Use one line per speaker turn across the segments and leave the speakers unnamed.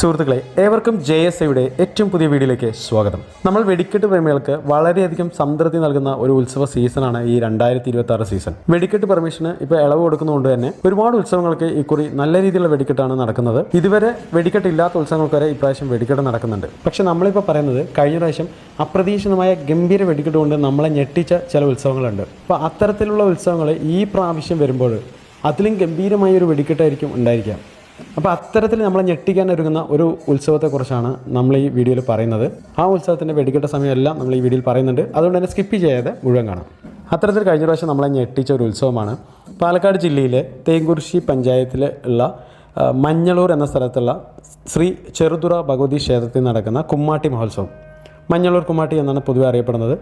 സുഹൃത്തുക്കളെ, ഏവർക്കും JSAയുടെ ഏറ്റവും പുതിയ വീഡിയോയിലേക്ക് സ്വാഗതം. നമ്മൾ വെടിക്കെട്ട് പ്രേമികൾക്ക് വളരെയധികം സംതൃപ്തി നൽകുന്ന ഒരു ഉത്സവ സീസണാണ് ഈ 2026 സീസൺ. വെടിക്കെട്ട് പെർമിഷന് ഇപ്പോൾ ഇളവ് കൊടുക്കുന്നതുകൊണ്ട് തന്നെ ഒരുപാട് ഉത്സവങ്ങൾക്ക് ഇക്കുറി നല്ല രീതിയിലുള്ള വെടിക്കെട്ടാണ് നടക്കുന്നത്. ഇതുവരെ വെടിക്കെട്ടില്ലാത്ത ഉത്സവങ്ങൾക്ക് വരെ ഇപ്രാവശ്യം വെടിക്കെട്ട് നടക്കുന്നുണ്ട്. പക്ഷെ നമ്മളിപ്പോൾ പറയുന്നത് കഴിഞ്ഞ പ്രാവശ്യം അപ്രതീക്ഷിതമായ ഗംഭീര വെടിക്കെട്ട് കൊണ്ട് നമ്മളെ ഞെട്ടിച്ച ചില ഉത്സവങ്ങളുണ്ട്. അപ്പോൾ അത്തരത്തിലുള്ള ഉത്സവങ്ങൾ ഈ പ്രാവശ്യം വരുമ്പോൾ അതിലും ഗംഭീരമായ ഒരു വെടിക്കെട്ടായിരിക്കും ഉണ്ടായിരിക്കാം. അപ്പോൾ അത്തരത്തിൽ നമ്മളെ ഞെട്ടിക്കാൻ ഒരുങ്ങുന്ന ഒരു ഉത്സവത്തെക്കുറിച്ചാണ് നമ്മൾ ഈ വീഡിയോയിൽ പറയുന്നത്. ആ ഉത്സവത്തിൻ്റെ വെടിക്കെട്ട സമയമെല്ലാം നമ്മൾ ഈ വീഡിയോയിൽ പറയുന്നുണ്ട്. അതുകൊണ്ട് തന്നെ സ്കിപ്പ് ചെയ്യാതെ മുഴുവൻ കാണാം. അത്തരത്തിൽ കഴിഞ്ഞ പ്രാവശ്യം നമ്മളെ ഞെട്ടിച്ച ഒരു ഉത്സവമാണ് പാലക്കാട് ജില്ലയിലെ തേങ്കുറിശ്ശി പഞ്ചായത്തിൽ ഉള്ള മഞ്ഞളൂർ എന്ന സ്ഥലത്തുള്ള ശ്രീ ചെറുതുറ ഭഗവതി ക്ഷേത്രത്തിൽ നടക്കുന്ന കുമ്മാട്ടി മഹോത്സവം. മഞ്ഞളൂർ കുമ്മാട്ടി എന്നാണ് പൊതുവെ അറിയപ്പെടുന്നത്.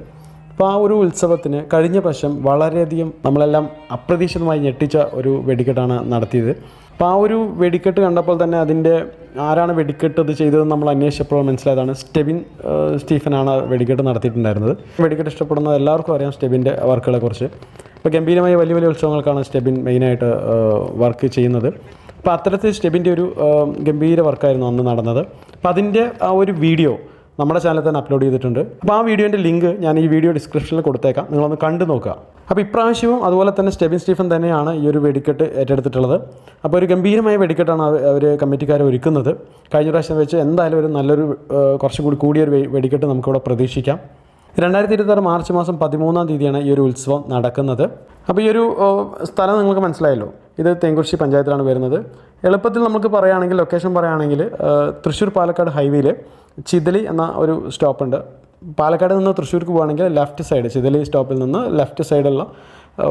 അപ്പോൾ ആ ഒരു ഉത്സവത്തിന് കഴിഞ്ഞ പ്രാവശ്യം വളരെയധികം നമ്മളെല്ലാം അപ്രതീക്ഷിതമായി ഞെട്ടിച്ച ഒരു വെടിക്കെട്ടാണ് നടത്തിയത്. അപ്പോൾ ആ ഒരു വെടിക്കെട്ട് കണ്ടപ്പോൾ തന്നെ അതിൻ്റെ ആരാണ് വെടിക്കെട്ട് ഇത് ചെയ്തതെന്ന് നമ്മൾ അന്വേഷിച്ചപ്പോൾ മനസ്സിലായതാണ് സ്റ്റീഫനാണ് വെടിക്കെട്ട് നടത്തിയിട്ടുണ്ടായിരുന്നത്. വെടിക്കെട്ട് ഇഷ്ടപ്പെടുന്ന എല്ലാവർക്കും അറിയാം സ്റ്റെബിൻ്റെ വർക്കുകളെ കുറിച്ച്. ഇപ്പോൾ ഗംഭീരമായ വലിയ വലിയ ഉത്സവങ്ങൾക്കാണ് സ്റ്റെബിൻ മെയിനായിട്ട് വർക്ക് ചെയ്യുന്നത്. അപ്പോൾ അത്തരത്തിൽ സ്റ്റെബിൻ്റെ ഒരു ഗംഭീര വർക്കായിരുന്നു അന്ന് നടന്നത്. അപ്പോൾ അതിൻ്റെ ആ ഒരു വീഡിയോ നമ്മുടെ ചാനലിൽ തന്നെ അപ്ലോഡ് ചെയ്തിട്ടുണ്ട്. അപ്പോൾ ആ വീഡിയോൻ്റെ ലിങ്ക് ഞാൻ ഈ വീഡിയോ ഡിസ്ക്രിപ്ഷനിൽ കൊടുത്തേക്കാം, നിങ്ങളൊന്ന് കണ്ടു നോക്കുക. അപ്പോൾ ഇപ്രാവശ്യവും അതുപോലെ തന്നെ സ്റ്റീഫൻ തന്നെയാണ് ഈ ഒരു വെടിക്കെട്ട് ഏറ്റെടുത്തിട്ടുള്ളത്. അപ്പോൾ ഒരു ഗംഭീരമായ വെടിക്കെട്ടാണ് അവർ കമ്മിറ്റിക്കാർ ഒരുക്കുന്നത്. കഴിഞ്ഞ പ്രാവശ്യം വെച്ച് എന്തായാലും ഒരു നല്ലൊരു കുറച്ചും കൂടി കൂടിയൊരു വെടിക്കെട്ട് നമുക്കിവിടെ പ്രതീക്ഷിക്കാം. 2026 മാർച്ച് മാസം 13-ാം തീയതിയാണ് ഈ ഒരു ഉത്സവം നടക്കുന്നത്. അപ്പോൾ ഈ ഒരു സ്ഥലം നിങ്ങൾക്ക് മനസ്സിലായല്ലോ, ഇത് തേങ്കുറിശ്ശി പഞ്ചായത്തിലാണ് വരുന്നത്. എളുപ്പത്തിൽ നമുക്ക് പറയുകയാണെങ്കിൽ ലൊക്കേഷൻ പറയുകയാണെങ്കിൽ തൃശ്ശൂർ പാലക്കാട് ഹൈവേയിൽ ചിതലി എന്ന ഒരു സ്റ്റോപ്പുണ്ട്. പാലക്കാട് നിന്ന് തൃശ്ശൂർക്ക് പോകുകയാണെങ്കിൽ ലെഫ്റ്റ് സൈഡ് ചിതലി സ്റ്റോപ്പിൽ നിന്ന് ലെഫ്റ്റ് സൈഡുള്ള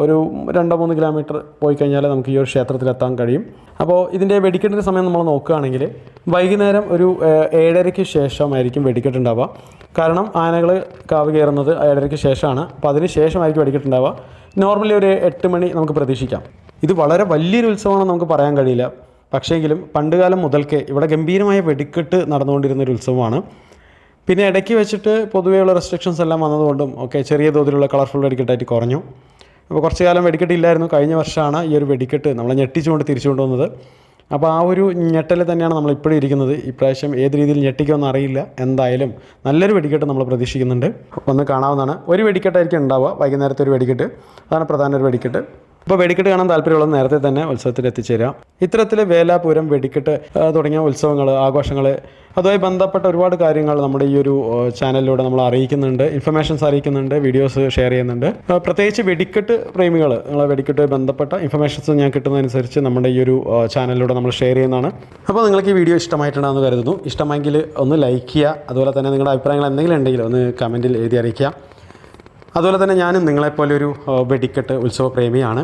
ഒരു 2-3 കിലോമീറ്റർ പോയി കഴിഞ്ഞാൽ നമുക്ക് ഈ ഒരു ക്ഷേത്രത്തിലെത്താൻ കഴിയും. അപ്പോൾ ഇതിൻ്റെ വെടിക്കെട്ടിൻ്റെ സമയം നമ്മൾ നോക്കുകയാണെങ്കിൽ വൈകുന്നേരം ഒരു 7:30-ക്ക് ശേഷമായിരിക്കും വെടിക്കെട്ടുണ്ടാവുക. കാരണം ആനകൾ കാവ് കയറുന്നത് 7:30-ക്ക് ശേഷമാണ്. അപ്പോൾ അതിന് ശേഷമായിരിക്കും വെടിക്കെട്ടുണ്ടാവുക. നോർമലി ഒരു 8 മണി നമുക്ക് പ്രതീക്ഷിക്കാം. ഇത് വളരെ വലിയൊരു ഉത്സവമാണെന്ന് നമുക്ക് പറയാൻ കഴിയില്ല. പക്ഷേങ്കിലും പണ്ടുകാലം മുതൽക്കേ ഇവിടെ ഗംഭീരമായ വെടിക്കെട്ട് നടന്നുകൊണ്ടിരുന്നൊരു ഉത്സവമാണ്. പിന്നെ ഇടയ്ക്ക് വെച്ചിട്ട് പൊതുവെയുള്ള റെസ്ട്രിക്ഷൻസ് എല്ലാം വന്നതുകൊണ്ടും ഒക്കെ ചെറിയ തോതിലുള്ള കളർഫുൾ വെടിക്കെട്ടായിട്ട് കുറഞ്ഞു. അപ്പോൾ കുറച്ച് കാലം വെടിക്കെട്ടില്ലായിരുന്നു. കഴിഞ്ഞ വർഷമാണ് ഈ ഒരു വെടിക്കെട്ട് നമ്മളെ ഞെട്ടിച്ചുകൊണ്ട് തിരിച്ചു കൊണ്ടുവന്നത്. അപ്പോൾ ആ ഒരു ഞെട്ടൽ തന്നെയാണ് നമ്മളിപ്പോഴും ഇരിക്കുന്നത്. ഇപ്രാവശ്യം ഏത് രീതിയിൽ ഞെട്ടിക്കുമെന്ന് അറിയില്ല. എന്തായാലും നല്ലൊരു വെടിക്കെട്ട് നമ്മൾ പ്രതീക്ഷിക്കുന്നുണ്ട്. ഒന്ന് കാണാവുന്നതാണ്. ഒരു വെടിക്കെട്ടായിരിക്കും ഉണ്ടാവുക, വൈകുന്നേരത്തെ ഒരു വെടിക്കെട്ട്. അതാണ് പ്രധാന ഒരു വെടിക്കെട്ട്. ഇപ്പോൾ വെടിക്കെട്ട് കാണാൻ താല്പര്യമുള്ളത് നേരത്തെ തന്നെ ഉത്സവത്തിൽ എത്തിച്ചേരാം. ഇത്തരത്തിൽ വേലാപൂരം, വെടിക്കെട്ട് തുടങ്ങിയ ഉത്സവങ്ങൾ, ആഘോഷങ്ങൾ, അതുമായി ബന്ധപ്പെട്ട ഒരുപാട് കാര്യങ്ങൾ നമ്മുടെ ഈ ഒരു ചാനലിലൂടെ നമ്മൾ അറിയിക്കുന്നുണ്ട്, ഇൻഫർമേഷൻസ് അറിയിക്കുന്നുണ്ട്, വീഡിയോസ് ഷെയർ ചെയ്യുന്നുണ്ട്. പ്രത്യേകിച്ച് വെടിക്കെട്ട് പ്രേമികൾ, നിങ്ങളെ വെടിക്കെട്ടുമായി ബന്ധപ്പെട്ട ഇൻഫർമേഷൻസ് ഞാൻ കിട്ടുന്നതനുസരിച്ച് നമ്മുടെ ഈ ഒരു ചാനലിലൂടെ നമ്മൾ ഷെയർ ചെയ്യുന്നതാണ്. അപ്പോൾ നിങ്ങൾക്ക് ഈ വീഡിയോ ഇഷ്ടമായിട്ടുണ്ടെന്ന് കരുതുന്നു. ഇഷ്ടമെങ്കിൽ ഒന്ന് ലൈക്ക് ചെയ്യുക. അതുപോലെ തന്നെ നിങ്ങളുടെ അഭിപ്രായങ്ങൾ എന്തെങ്കിലും ഉണ്ടെങ്കിൽ ഒന്ന് കമൻറ്റിൽ എഴുതി അറിയിക്കുക. അതുപോലെ തന്നെ ഞാനും നിങ്ങളെപ്പോലെ ഒരു വെടിക്കെട്ട് ഉത്സവ പ്രേമിയാണ്.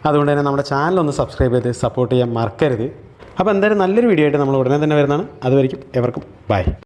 അതുകൊണ്ട് തന്നെ നമ്മുടെ ചാനലൊന്ന് സബ്സ്ക്രൈബ് ചെയ്ത് സപ്പോർട്ട് ചെയ്യാൻ മറക്കരുത്. അപ്പോൾ എന്തായാലും നല്ലൊരു വീഡിയോ ആയിട്ട് നമ്മൾ ഉടനെ തന്നെ വരുന്നതാണ്. അതുവരെയും എവർക്കും ബൈ.